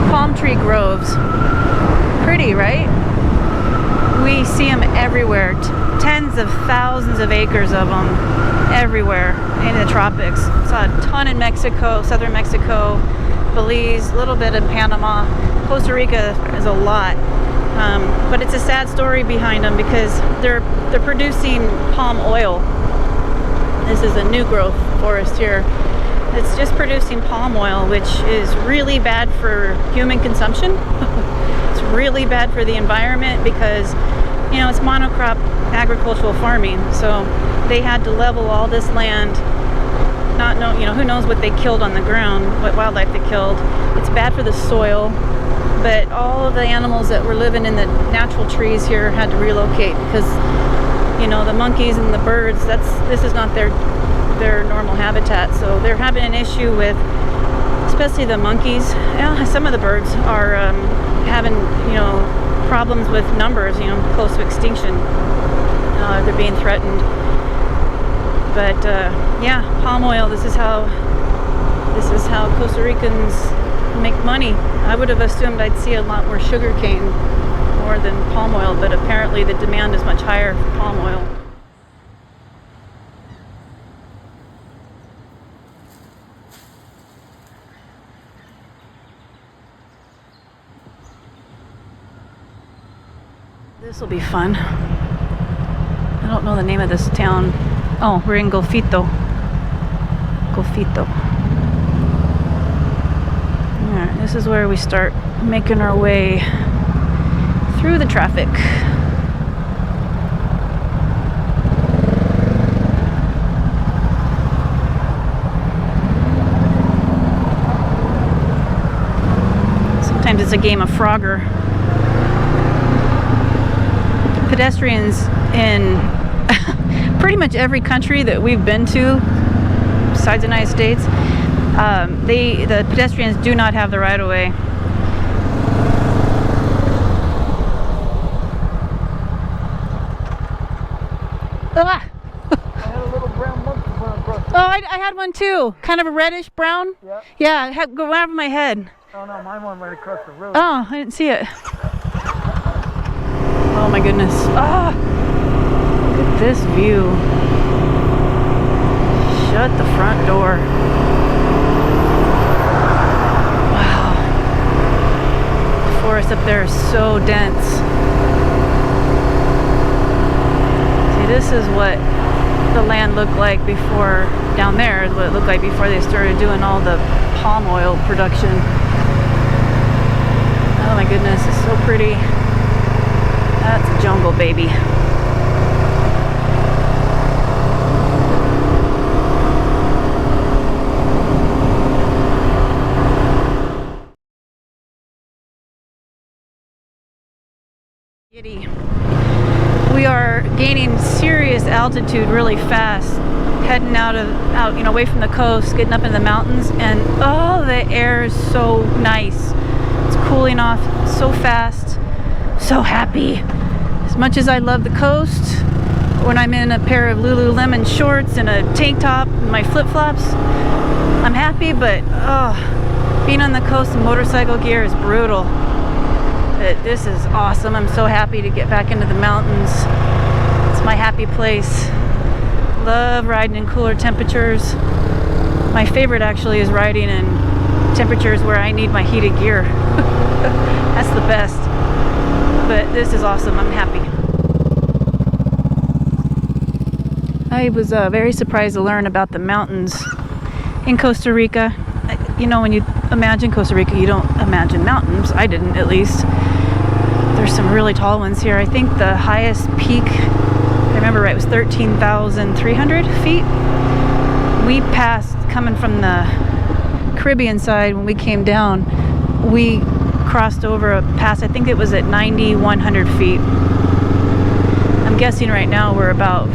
Palm tree groves. Pretty, right? We see them everywhere. Tens of thousands of acres of them everywhere in the tropics. Saw a ton in Mexico, southern Mexico, Belize, a little bit in Panama. Costa Rica is a lot. But it's a sad story behind them because they're producing palm oil. This is a new growth forest here. It's just producing palm oil, which is really bad for human consumption. It's really bad for the environment because, you know, it's monocrop agricultural farming. So they had to level all this land. Not know, you know, who knows what they killed on the ground, what wildlife they killed. It's bad for the soil. But all of the animals that were living in the natural trees here had to relocate because, you know, the monkeys and the birds, this is not their normal habitat. So they're having an issue with, especially the monkeys. Yeah, some of the birds are having, you know, problems with numbers, you know, close to extinction. They're being threatened. But yeah, palm oil. This is how Costa Ricans make money. I would have assumed I'd see a lot more sugar cane more than palm oil, but apparently the demand is much higher for palm oil. This will be fun. I don't know the name of this town. Oh, we're in Golfito. Alright, this is where we start making our way through the traffic. Sometimes it's a game of Frogger. Pedestrians in pretty much every country that we've been to, besides the United States, the pedestrians do not have the right of way. Ah! I had a little brown monkey run across the Oh, I had one too. Kind of a reddish brown. Yeah. Yeah, it had go right over my head. Oh no, mine went right across the road. Oh, I didn't see it. Oh my goodness. Ah! Look at this view. Shut the front door. Wow. The forest up there is so dense. See, this is what the land looked like before, down there is what it looked like before they started doing all the palm oil production. Oh my goodness, it's so pretty. That's a jungle, baby. Giddy. We are gaining serious altitude really fast, heading out, you know, away from the coast, getting up in the mountains, and oh, the air is so nice. It's cooling off so fast. So happy. As much as I love the coast, when I'm in a pair of Lululemon shorts and a tank top and my flip-flops, I'm happy, but oh, being on the coast in motorcycle gear is brutal. But this is awesome. I'm so happy to get back into the mountains. It's my happy place. Love riding in cooler temperatures. My favorite actually is riding in temperatures where I need my heated gear. That's the best. But this is awesome. I'm happy. I was very surprised to learn about the mountains in Costa Rica. You know, when you imagine Costa Rica, you don't imagine mountains. I didn't, at least. There's some really tall ones here. I think the highest peak, if I remember right, was 13,300 feet. We passed, coming from the Caribbean side, when we came down, we crossed over a pass. I think it was at 9,100 feet. I'm guessing right now we're about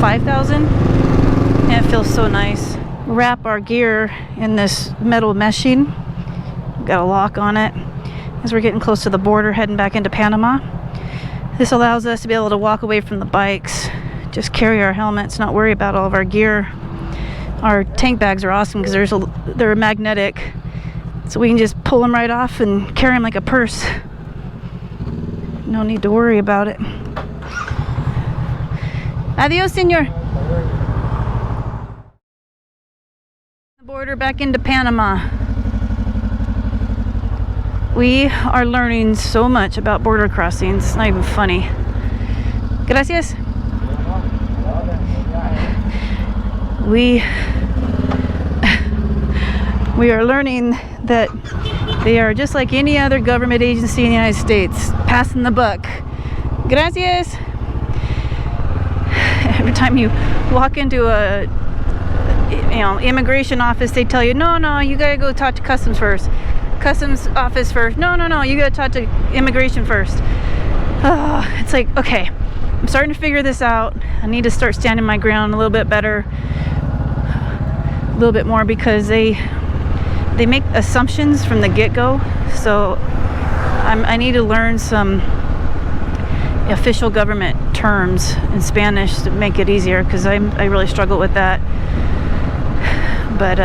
5,000, and it feels so nice. Wrap our gear in this metal meshing. Got a lock on it as we're getting close to the border, heading back into Panama. This allows us to be able to walk away from the bikes, just carry our helmets, not worry about all of our gear. Our tank bags are awesome because they're magnetic, so we can just pull them right off and carry them like a purse. No need to worry about it. Adios, senor. The border back into Panama. We are learning so much about border crossings. It's not even funny. Gracias. We are learning that they are just like any other government agency in the United States, passing the buck. Gracias. Every time you walk into a immigration office, they tell you, no, you gotta go talk to customs first. Customs office first. No, you gotta talk to immigration first. Oh, it's like, okay, I'm starting to figure this out. I need to start standing my ground a little bit better, a little bit more, because they make assumptions from the get-go. So I need to learn some official government terms in Spanish to make it easier, because I really struggle with that. But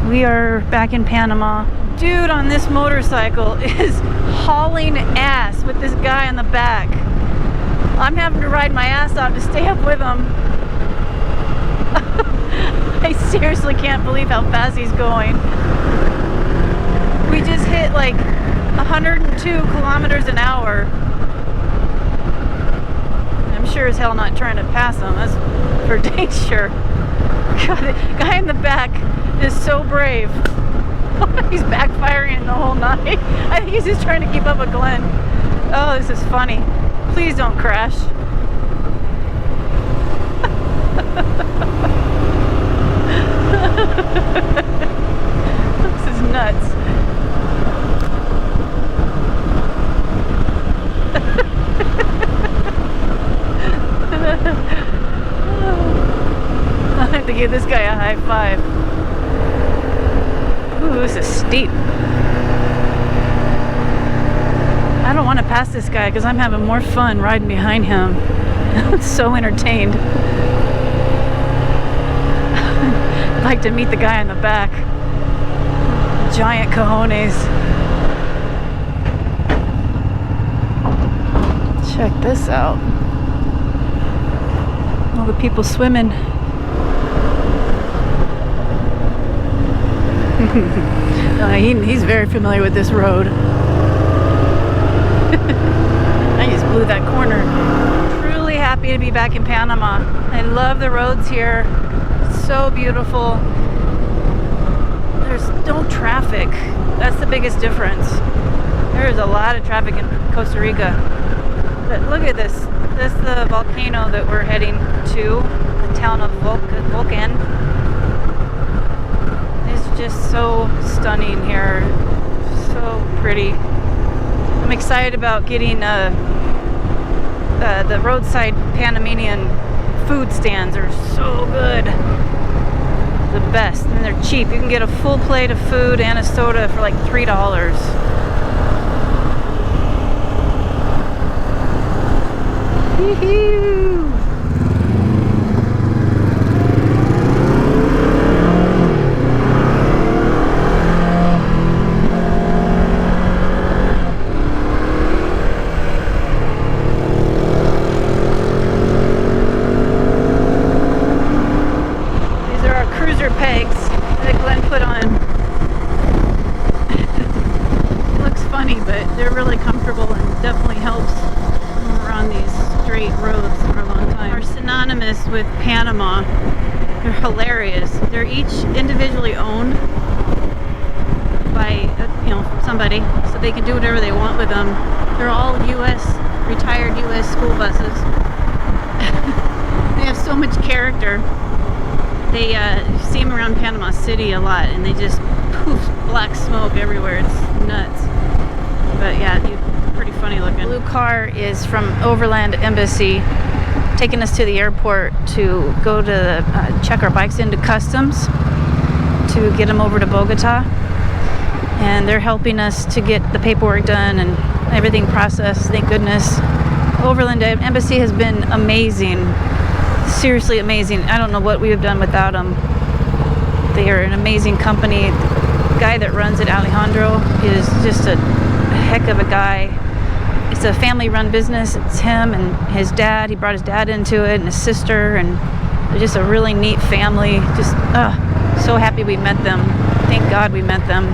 we are back in Panama. Dude on this motorcycle is hauling ass with this guy on the back. I'm having to ride my ass off to stay up with him. I seriously can't believe how fast he's going. We just hit like 102 kilometers an hour. I'm sure as hell not trying to pass him. That's for dang sure. God, the guy in the back is so brave. He's backfiring the whole night. I think he's just trying to keep up with Glenn. Oh, this is funny. Please don't crash. This is nuts. I have to give this guy a high five. Ooh, this is steep. I don't want to pass this guy because I'm having more fun riding behind him. I'm so entertained. I'd like to meet the guy in the back. Giant cojones. Check this out. All the people swimming. He's very familiar with this road. I just blew that corner. Truly happy to be back in Panama. I love the roads here. So beautiful. There's no traffic. That's the biggest difference. There is a lot of traffic in Costa Rica. But look at this. This is the volcano that we're heading to. The town of Volcan. It's just so stunning here. So pretty. I'm excited about getting the roadside Panamanian food stands. Are so good. The best. And they're cheap. You can get a full plate of food and a soda for like $3. Woohoo! With Panama. They're hilarious. They're each individually owned by somebody, so they can do whatever they want with them. They're all retired U.S. school buses. They have so much character. They see them around Panama City a lot, and they just poof black smoke everywhere. It's nuts. But yeah, pretty funny looking. The blue car is from Overland Embassy, taking us to the airport to go to check our bikes into customs to get them over to Bogota. And they're helping us to get the paperwork done and everything processed, thank goodness. Overland Embassy has been amazing. Seriously amazing. I don't know what we would have done without them. They are an amazing company. The guy that runs it, Alejandro, is just a heck of a guy. It's a family-run business. It's him and his dad. He brought his dad into it and his sister, and they're just a really neat family. Just so happy we met them. Thank God we met them.